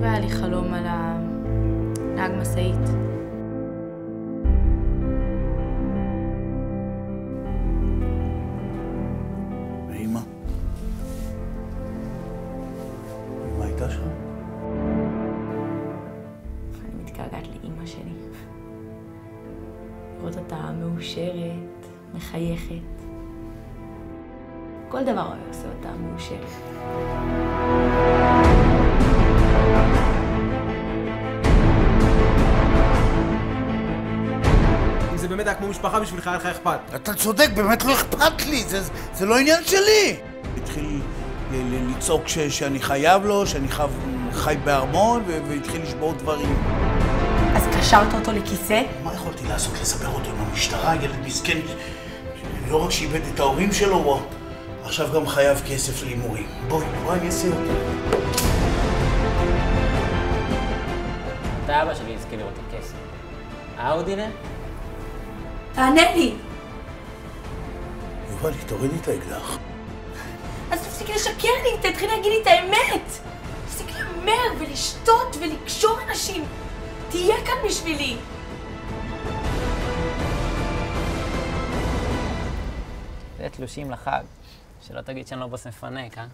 והיה לי חלום על נהג משאית. ואמא? אמא הייתה שם? אני מתגעגעת לאמא שלי. לראות אותה מאושרת, מחייכת. כל דבר היה עושה אותה מאושרת. אם זה באמת היה כמו משפחה בשבילך, היה לך אכפת. אתה צודק, באמת לא אכפת לי, זה לא עניין שלי. התחיל לצעוק שאני חייב לו, שאני חי בארמון, והתחיל לשבור דברים. אז קשרת אותו לכיסא? מה יכולתי לעשות? לספר אותו עם המשטרה, ילד מסכן, לא רק שאיבד את ההורים שלו, הוא עכשיו גם חייב כסף להימורים. בואי, אני אעשה אותו. אתה אבא שלי יזכה לראות את הכסף. האודינה? תענה לי! יובלי, תורידי את האקדח. אז תפסיק לשקר לי, תתחיל להגיד לי את האמת! תפסיק להמר ולשתות ולקשור אנשים! תהיה כאן בשבילי! זה תלושים לחג. שלא תגיד שאני לא בוס מפנק, אה?